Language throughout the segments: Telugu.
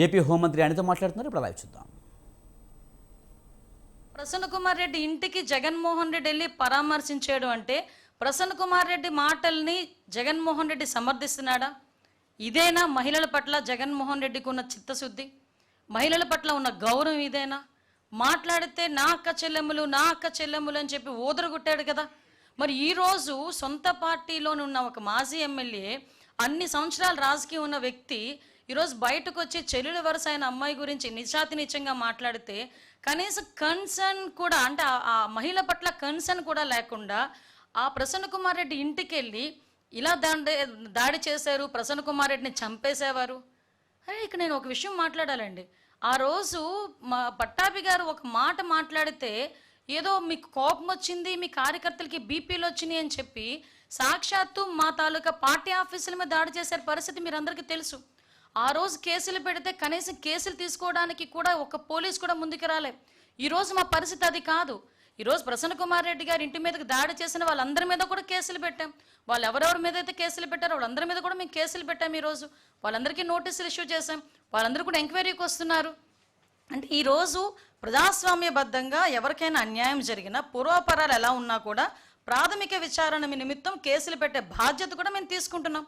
ఏపీ హోంమంత్రి అనిత మాట్లాడుతున్నారు. ఇప్పుడు లైవ్ చూద్దాం. ప్రసన్న కుమార్ రెడ్డి ఇంటికి జగన్మోహన్ రెడ్డి వెళ్ళి పరామర్శించాడు అంటే ప్రసన్న కుమార్ రెడ్డి మాటల్ని జగన్మోహన్ రెడ్డి సమర్థిస్తున్నాడా? ఇదేనా మహిళల పట్ల జగన్మోహన్ రెడ్డికి ఉన్న చిత్తశుద్ధి? మహిళల పట్ల ఉన్న గౌరవం ఇదేనా? మాట్లాడితే నా అక్క చెల్లెమ్ములు అని చెప్పి ఊదరగొట్టాడు కదా. మరి ఈరోజు సొంత పార్టీలోని ఉన్న ఒక మాజీ ఎమ్మెల్యే, అన్ని సంవత్సరాలు రాజకీయం ఉన్న వ్యక్తి ఈరోజు బయటకు వచ్చి చెల్లెలు వరుస అయిన అమ్మాయి గురించి నిజంగా మాట్లాడితే కనీసం కన్సర్న్ కూడా, అంటే ఆ మహిళ పట్ల కన్సర్న్ కూడా లేకుండా ఆ ప్రసన్న కుమార్ రెడ్డి ఇంటికి వెళ్ళి ఇలా దాడి చేశారు, ప్రసన్న కుమార్ రెడ్డిని చంపేసేవారు. అరే ఇక్కడ నేను ఒక విషయం మాట్లాడాలండి. ఆ రోజు మా పట్టాభి గారు ఒక మాట మాట్లాడితే ఏదో మీకు కోపం వచ్చింది, మీ కార్యకర్తలకి బీపీలు వచ్చినాయి అని చెప్పి సాక్షాత్తు మా తాలూకా పార్టీ ఆఫీసుల మీద దాడి చేసే పరిస్థితి మీరు అందరికీ తెలుసు. ఆ రోజు కేసులు పెడితే కనీసం కేసులు తీసుకోవడానికి కూడా ఒక పోలీస్ కూడా ముందుకు రాలే. ఈరోజు మా పరిస్థితి అది కాదు. ఈరోజు ప్రసన్న కుమార్ రెడ్డి గారి ఇంటి మీదకి దాడి చేసిన వాళ్ళందరి మీద కూడా కేసులు పెట్టాం. వాళ్ళు ఎవరెవరి మీద అయితే కేసులు పెట్టారో వాళ్ళందరి మీద కూడా మేము కేసులు పెట్టాం. ఈరోజు వాళ్ళందరికీ నోటీసులు ఇష్యూ చేశాం. వాళ్ళందరూ కూడా ఎంక్వైరీకి వస్తున్నారు. అంటే ఈరోజు ప్రజాస్వామ్యబద్ధంగా ఎవరికైనా అన్యాయం జరిగినా, పూర్వాపరాలు ఎలా ఉన్నా కూడా ప్రాథమిక విచారణ నిమిత్తం కేసులు పెట్టే బాధ్యత కూడా మేము తీసుకుంటున్నాం.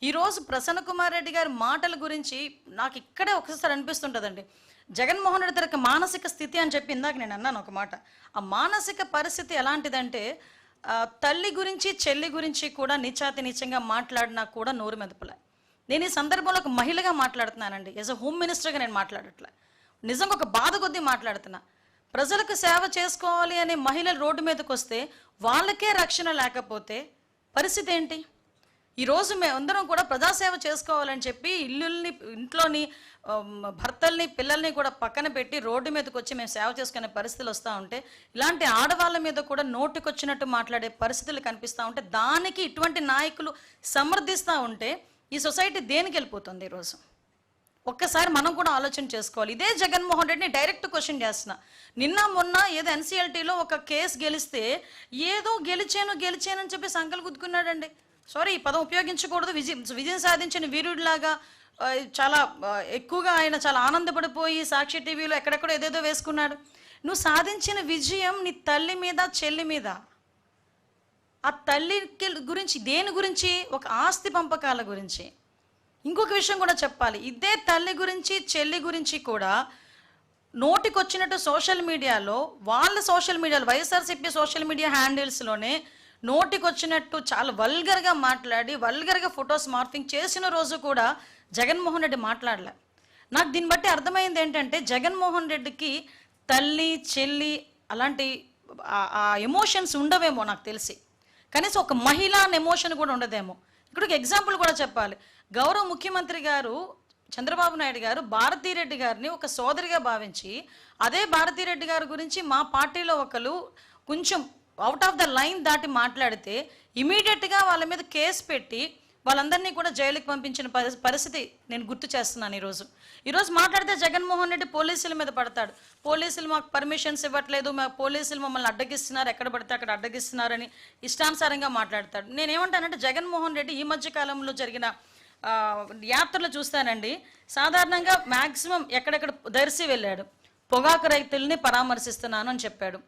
ఈరోజు ప్రసన్న కుమార్ రెడ్డి గారి మాటల గురించి నాకు ఇక్కడే ఒకసారి అనిపిస్తుంటుందండి. జగన్మోహన్ రెడ్డి తనకి మానసిక స్థితి అని చెప్పి ఇందాక నేను అన్నాను ఒక మాట. ఆ మానసిక పరిస్థితి ఎలాంటిదంటే తల్లి గురించి చెల్లి గురించి కూడా నీచంగా మాట్లాడినా కూడా నోరు మెదపలే. నేను ఈ సందర్భంలో ఒక మహిళగా మాట్లాడుతున్నానండి. యాజ్ అ హోమ్ మినిస్టర్గా నేను మాట్లాడట్లే, నిజంగా ఒక బాధ కొద్దీ మాట్లాడుతున్నా. ప్రజలకు సేవ చేసుకోవాలి అనే మహిళలు రోడ్డు మీదకి వస్తే వాళ్ళకే రక్షణ లేకపోతే పరిస్థితి ఏంటి? ఈరోజు మేమందరం కూడా ప్రజాసేవ చేసుకోవాలని చెప్పి ఇంట్లోని భర్తల్ని పిల్లల్ని కూడా పక్కన పెట్టి రోడ్డు మీదకి వచ్చి మేము సేవ చేసుకునే పరిస్థితులు వస్తూ ఉంటే, ఇలాంటి ఆడవాళ్ళ మీద కూడా నోటికొచ్చినట్టు మాట్లాడే పరిస్థితులు కనిపిస్తూ ఉంటే, దానికి ఇటువంటి నాయకులు సమర్థిస్తూ ఉంటే ఈ సొసైటీ దేనికి వెళ్ళిపోతుంది? ఈరోజు ఒక్కసారి మనం కూడా ఆలోచన చేసుకోవాలి. ఇదే జగన్మోహన్ రెడ్డిని డైరెక్ట్ క్వశ్చన్ చేస్తున్నా. నిన్న మొన్న ఏదో ఎన్సీఎల్టీలో ఒక కేసు గెలిస్తే ఏదో గెలిచానని చెప్పి సంకలు గుద్దుకున్నాడండి. సారీ, ఈ పదం ఉపయోగించకూడదు. విజయం సాధించిన వీరుడిలాగా చాలా ఎక్కువగా ఆయన చాలా ఆనందపడిపోయి సాక్షి టీవీలో ఎక్కడెక్కడో ఏదేదో వేసుకున్నాడు. నువ్వు సాధించిన విజయం నీ తల్లి మీద, చెల్లి మీద. ఆ తల్లి గురించి దేని గురించి? ఒక ఆస్తి పంపకాల గురించి. ఇంకొక విషయం కూడా చెప్పాలి. ఇదే తల్లి గురించి, చెల్లి గురించి కూడా నోటికొచ్చినట్టు సోషల్ మీడియాలో వైఎస్ఆర్సీపీ సోషల్ మీడియా హ్యాండిల్స్లోనే నోటికొచ్చినట్టు చాలా వల్గర్గా మాట్లాడి, వల్గర్గా ఫొటోస్ మార్ఫింగ్ చేసిన రోజు కూడా జగన్మోహన్ రెడ్డి మాట్లాడలే. నాకు దీన్ని బట్టి అర్థమైంది ఏంటంటే, జగన్మోహన్ రెడ్డికి తల్లి, చెల్లి అలాంటి ఆ ఎమోషన్స్ ఉండవేమో నాకు తెలిసి. కనీసం ఒక మహిళ అనే ఎమోషన్ కూడా ఉండదేమో. ఇక్కడ ఒక ఎగ్జాంపుల్ కూడా చెప్పాలి. గౌరవ ముఖ్యమంత్రి గారు చంద్రబాబు నాయుడు గారు భారతీరెడ్డి గారిని ఒక సోదరిగా భావించి, అదే భారతీరెడ్డి గారి గురించి మా పార్టీలో ఒకరు కొంచెం అవుట్ ఆఫ్ ద లైన్ దాటి మాట్లాడితే ఇమీడియట్గా వాళ్ళ మీద కేసు పెట్టి వాళ్ళందరినీ కూడా జైలుకి పంపించిన పరిస్థితి నేను గుర్తు చేస్తున్నాను. ఈరోజు మాట్లాడితే జగన్మోహన్ రెడ్డి పోలీసుల మీద పడతాడు. పోలీసులు మాకు పర్మిషన్స్ ఇవ్వట్లేదు, పోలీసులు మమ్మల్ని అడ్డగిస్తున్నారు, ఎక్కడ పడితే అక్కడ అడ్డగిస్తున్నారని ఇష్టానుసారంగా మాట్లాడతాడు. నేనేమంటానంటే, జగన్మోహన్ రెడ్డి ఈ మధ్య కాలంలో జరిగిన యాత్రలు చూస్తానండి. సాధారణంగా మ్యాక్సిమం ఎక్కడెక్కడ దర్శి వెళ్ళాడు, పొగాకు రైతుల్ని పరామర్శిస్తున్నాను అని చెప్పాడు.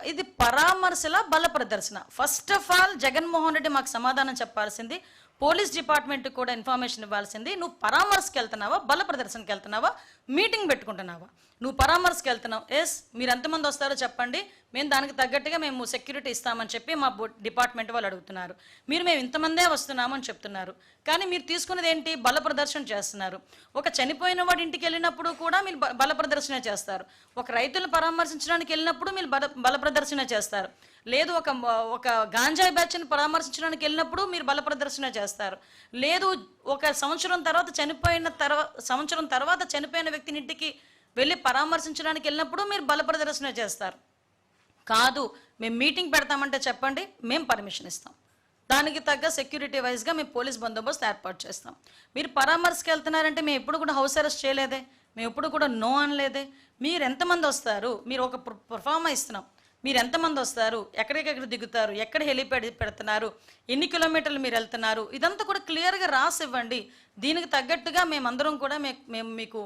ఇది పరామర్శల బల ప్రదర్శన. First of all Jaganmohan Reddy మాకు సమాధానం చెప్పాల్సింది, పోలీస్ డిపార్ట్మెంట్కి కూడా ఇన్ఫర్మేషన్ ఇవ్వాల్సింది. నువ్వు పరామర్శకి వెళ్తున్నావా, బల ప్రదర్శనకి వెళ్తున్నావా, మీటింగ్ పెట్టుకుంటున్నావా? నువ్వు పరామర్శకి వెళ్తున్నావు, ఎస్, మీరు ఎంతమంది వస్తారో చెప్పండి, మేము దానికి తగ్గట్టుగా మేము సెక్యూరిటీ ఇస్తామని చెప్పి మా డిపార్ట్మెంట్ వాళ్ళు అడుగుతున్నారు. మేము ఇంతమందే వస్తున్నాము అని చెప్తున్నారు. కానీ మీరు తీసుకున్నది ఏంటి? బల ప్రదర్శన చేస్తున్నారు. ఒక చనిపోయిన వాడి ఇంటికి వెళ్ళినప్పుడు కూడా మీరు బల ప్రదర్శన చేస్తారు. ఒక రైతులను పరామర్శించడానికి వెళ్ళినప్పుడు మీరు బల ప్రదర్శన చేస్తారు. లేదు ఒక గాంజాయి బ్యాచ్ని పరామర్శించడానికి వెళ్ళినప్పుడు మీరు బల ప్రదర్శన చేస్తారు. లేదు ఒక సంవత్సరం తర్వాత చనిపోయిన వ్యక్తిని ఇంటికి వెళ్ళి పరామర్శించడానికి వెళ్ళినప్పుడు మీరు బల ప్రదర్శన చేస్తారు. కాదు, మేము మీటింగ్ పెడతామంటే చెప్పండి, మేము పర్మిషన్ ఇస్తాం. దానికి తగ్గ సెక్యూరిటీ వైజ్గా మేము పోలీస్ బందోబస్తు ఏర్పాటు చేస్తాం. మీరు పరామర్శకి వెళ్తున్నారంటే మేము ఎప్పుడు కూడా హౌస్ అరెస్ట్ చేయలేదే, మేము ఎప్పుడు కూడా నో అనలేదే. మీరు ఎంతమంది వస్తారు? మీరు ఒక పర్ఫార్మా ఇస్తున్నాం, మీరు ఎంతమంది వస్తారు, ఎక్కడికెక్కడ దిగుతారు, ఎక్కడ హెలిప్యాడ్ పెడుతున్నారు, ఎన్ని కిలోమీటర్లు మీరు వెళ్తున్నారు, ఇదంతా కూడా క్లియర్గా రాసి ఇవ్వండి. దీనికి తగ్గట్టుగా మేమందరం కూడా మేము మీకు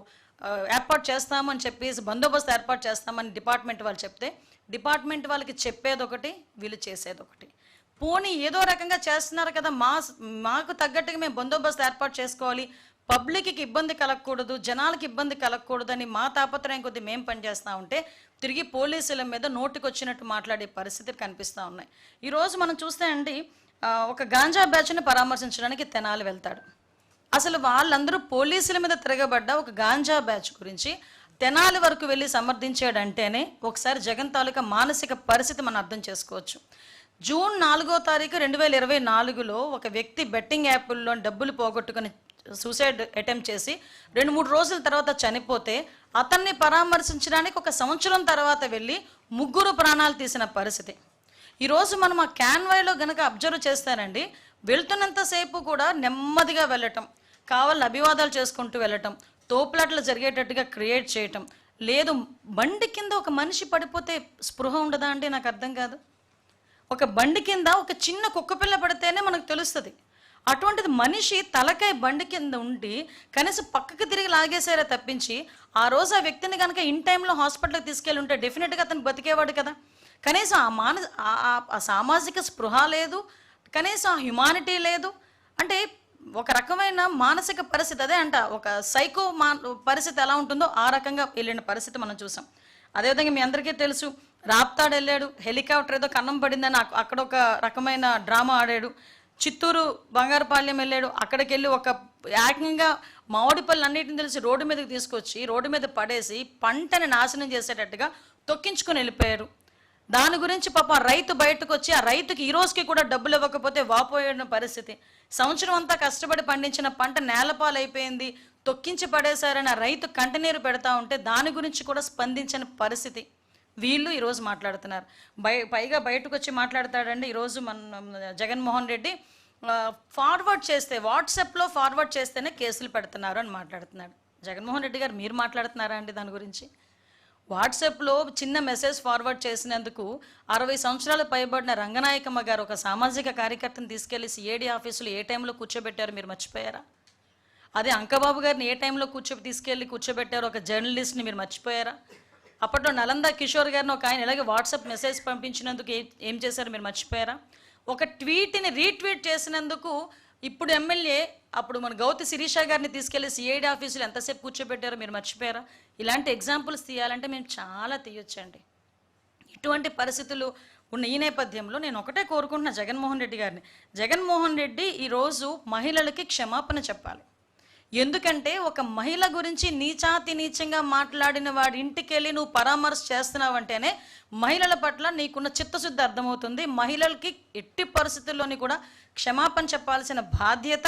ఏర్పాటు చేస్తామని చెప్పేసి బందోబస్తు ఏర్పాటు చేస్తామని డిపార్ట్మెంట్ వాళ్ళు చెప్తే, డిపార్ట్మెంట్ వాళ్ళకి చెప్పేది ఒకటి, వీళ్ళు చేసేది ఒకటి. పోనీ ఏదో రకంగా చేస్తున్నారు కదా, మాకు తగ్గట్టుగా మేము బందోబస్తు ఏర్పాటు చేసుకోవాలి, పబ్లిక్కి ఇబ్బంది కలగకూడదు, జనాలకి ఇబ్బంది కలగకూడదు అని మా తాపత్రయం కొద్ది మేము పనిచేస్తూ ఉంటే తిరిగి పోలీసుల మీద నోటికి వచ్చినట్టు మాట్లాడే పరిస్థితులు కనిపిస్తూ ఉన్నాయి. ఈరోజు మనం చూస్తే అండి, ఒక గాంజా బ్యాచ్ని పరామర్శించడానికి తెనాలి వెళ్తాడు. అసలు వాళ్ళందరూ పోలీసుల మీద తిరగబడ్డ ఒక గాంజా బ్యాచ్ గురించి తెనాలి వరకు వెళ్ళి సమర్థించాడంటేనే ఒకసారి జగన్ తాలూకా మానసిక పరిస్థితి మనం అర్థం చేసుకోవచ్చు. జూన్ 4వ తారీఖు 2024లో ఒక వ్యక్తి బెట్టింగ్ యాప్ల్లో డబ్బులు పోగొట్టుకుని సూసైడ్ అటెంప్ట్ చేసి 2-3 రోజుల తర్వాత చనిపోతే అతన్ని పరామర్శించడానికి 1 సంవత్సరం తర్వాత వెళ్ళి 3 ప్రాణాలు తీసిన పరిస్థితి. ఈరోజు మనం ఆ క్యాన్వాయ్లో గనక అబ్జర్వ్ చేస్తానండి, వెళ్తున్నంతసేపు కూడా నెమ్మదిగా వెళ్ళటం, కావాలని అభివాదాలు చేసుకుంటూ వెళ్ళటం, తోపులాట్లు జరిగేటట్టుగా క్రియేట్ చేయటం లేదు. బండి కింద ఒక మనిషి పడిపోతే స్పృహ ఉండదా అంటే నాకు అర్థం కాదు. ఒక బండి కింద ఒక చిన్న కుక్కపిల్ల పడితేనే మనకు తెలుస్తుంది. అటువంటిది మనిషి తలకాయ బండి కింద ఉండి కనీసం పక్కకి తిరిగి లాగేసారే తప్పించి ఆ రోజు ఆ వ్యక్తిని కనుక ఇన్ టైంలో హాస్పిటల్కి తీసుకెళ్ళి ఉంటే డెఫినెట్గా అతను బతికేవాడు కదా. కనీసం ఆ సామాజిక స్పృహ లేదు, కనీసం ఆ హ్యుమానిటీ లేదు. అంటే ఒక రకమైన మానసిక పరిస్థితి, అదే అంట ఒక సైకో పరిస్థితి ఎలా ఉంటుందో ఆ రకంగా వెళ్ళిన పరిస్థితి మనం చూసాం. అదేవిధంగా మీ అందరికీ తెలుసు, రాప్తాడు వెళ్ళాడు, హెలికాప్టర్ ఏదో కన్నం పడిందని అక్కడ ఒక రకమైన డ్రామా ఆడాడు. చిత్తూరు బంగారుపాలెం వెళ్ళాడు, అక్కడికి వెళ్ళి ఒక ఏకంగా మామిడి పళ్ళు అన్నిటిని తెలిసి రోడ్డు మీదకి తీసుకొచ్చి రోడ్డు మీద పడేసి పంటని నాశనం చేసేటట్టుగా తొక్కించుకొని వెళ్ళిపోయారు. దాని గురించి పాప రైతు బయటకు వచ్చి ఆ రైతుకి ఈ రోజుకి కూడా డబ్బులు ఇవ్వకపోతే వాపోయిన పరిస్థితి. సంవత్సరం అంతా కష్టపడి పండించిన పంట నేలపాలైపోయింది, తొక్కించి పడేశారని ఆ రైతు కంటనీరు పెడతా ఉంటే దాని గురించి కూడా స్పందించని పరిస్థితి. వీళ్ళు ఈరోజు మాట్లాడుతున్నారు. పైగా బయటకు వచ్చి మాట్లాడతాడండి. ఈరోజు మన జగన్మోహన్ రెడ్డి ఫార్వర్డ్ చేస్తే, వాట్సాప్లో ఫార్వర్డ్ చేస్తేనే కేసులు పెడుతున్నారు అని మాట్లాడుతున్నాడు. జగన్మోహన్ రెడ్డి గారు మీరు మాట్లాడుతున్నారా అండి దాని గురించి? వాట్సాప్లో చిన్న మెసేజ్ ఫార్వర్డ్ చేసినందుకు 60 సంవత్సరాలు పైబడిన రంగనాయకమ్మ గారు ఒక సామాజిక కార్యకర్తను తీసుకెళ్లి సిఐడి ఆఫీసులో ఏ టైంలో కూర్చోబెట్టారు మీరు మర్చిపోయారా? అదే అంకబాబు గారిని ఏ టైంలో తీసుకెళ్ళి కూర్చోబెట్టారు ఒక జర్నలిస్ట్ని మీరు మర్చిపోయారా? అప్పట్లో నలంద కిషోర్ గారిని ఒక ఆయన ఇలాగే వాట్సాప్ మెసేజ్ పంపించినందుకు ఏం చేశారు మీరు మర్చిపోయారా? ఒక ట్వీట్ని రీట్వీట్ చేసినందుకు ఇప్పుడు ఎమ్మెల్యే అప్పుడు మన గౌతి శిరీష గారిని తీసుకెళ్లి సిఐడి ఆఫీసులో ఎంతసేపు కూర్చోబెట్టారో మీరు మర్చిపోయారా? ఇలాంటి ఎగ్జాంపుల్స్ తీయాలంటే మేము చాలా తీయొచ్చండి. ఇటువంటి పరిస్థితులు ఉన్న ఈ నేపథ్యంలో నేను ఒకటే కోరుకుంటున్నా జగన్మోహన్ రెడ్డి గారిని, జగన్మోహన్ రెడ్డి ఈరోజు మహిళలకి క్షమాపణ చెప్పాలి. ఎందుకంటే ఒక మహిళ గురించి నీచంగా మాట్లాడిన వాడి ఇంటికి వెళ్ళి నువ్వు పరామర్శ చేస్తున్నావు అంటేనే మహిళల పట్ల నీకున్న చిత్తశుద్ధి అర్థమవుతుంది. మహిళలకి ఎట్టి పరిస్థితుల్లోని కూడా క్షమాపణ చెప్పాల్సిన బాధ్యత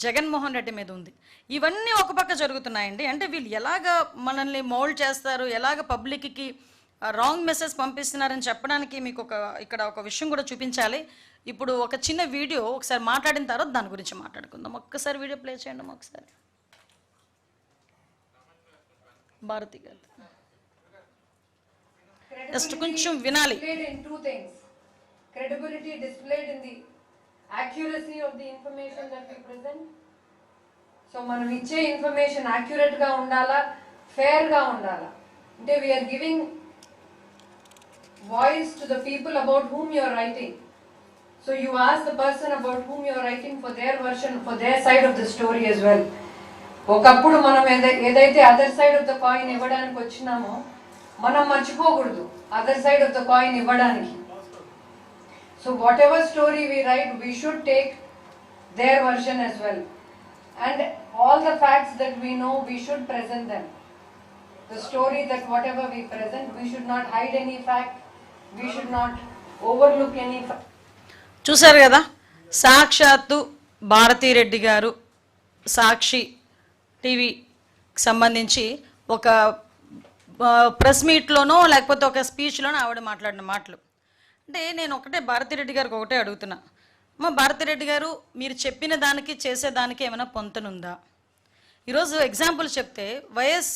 జగన్మోహన్ రెడ్డి మీద ఉంది. ఇవన్నీ ఒక పక్క జరుగుతున్నాయండి. అంటే వీళ్ళు ఎలాగ మనల్ని మౌల్డ్ చేస్తారు, ఎలాగ పబ్లిక్కి రాంగ్ మెసేజ్ పంపిస్తున్నారని చెప్పడానికి మీకు ఇక్కడ ఒక విషయం కూడా చూపించాలి. ఇప్పుడు ఒక చిన్న వీడియో ఒకసారి మాట్లాడిన తర్వాత దాని గురించి మాట్లాడుకుందాం. ఒక్కసారి వీడియో ప్లే చేయండి ఒకసారి. భారతి గారు జస్ట్ కొంచెం వినాలి. Credibility displayed in the accuracy of the information that we present. So మనం ఇచ్చే ఇన్ఫర్మేషన్ యాక్యురేట్ గా ఉండాలా, ఫేర్ గా ఉండాలా. అంటే we are giving voice to the people about whom you are writing. So you ask the person about whom you are writing for their version, for their side of the story as well. ఒకప్పుడు మనం ఏదైతే other side of the coin ఇవ్వడానికి వచ్చినామో మనం మర్చిపోకూడదు other side of the coin ఇవ్వడానికి. So whatever story we write, we should take their version as well. And all the facts that we know, we should present them. The story that whatever we present, we should not hide any fact, we should not overlook any fact. చూసారు కదా, సాక్షాత్తు భారతీరెడ్డి గారు సాక్షి టీవీకి సంబంధించి ఒక ప్రెస్ మీట్లోనో లేకపోతే ఒక స్పీచ్లోనో ఆవిడ మాట్లాడిన మాటలు. అంటే నేను ఒకటే భారతీరెడ్డి గారికి ఒకటే అడుగుతున్నా, అమ్మ భారతీరెడ్డి గారు మీరు చెప్పిన దానికి చేసేదానికి ఏమైనా పొంతనుందా? ఈరోజు ఎగ్జాంపుల్ చెప్తే వైఎస్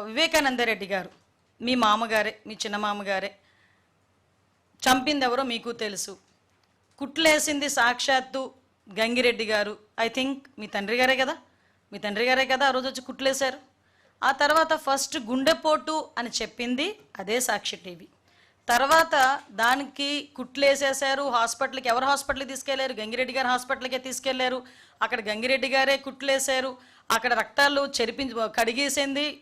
వివేకానంద రెడ్డి గారు మీ మామగారే, మీ చిన్న మామగారే, చంపింది ఎవరో మీకు తెలుసు. కుట్లేసింది సాక్షాత్తు గంగిరెడ్డి గారు. ఐ థింక్ మీ తండ్రి గారే కదా ఆ రోజు వచ్చి కుట్లేశారు. ఆ తర్వాత ఫస్ట్ గుండెపోటు అని చెప్పింది అదే సాక్షి టీవీ. తర్వాత దానికి కుట్లేసేశారు. హాస్పిటల్కి ఎవరు హాస్పిటల్కి తీసుకెళ్లారు? గంగిరెడ్డి గారు హాస్పిటల్కే తీసుకెళ్లారు. అక్కడ గంగిరెడ్డి గారే కుట్లేశారు. అక్కడ రక్తాలు కడిగేసింది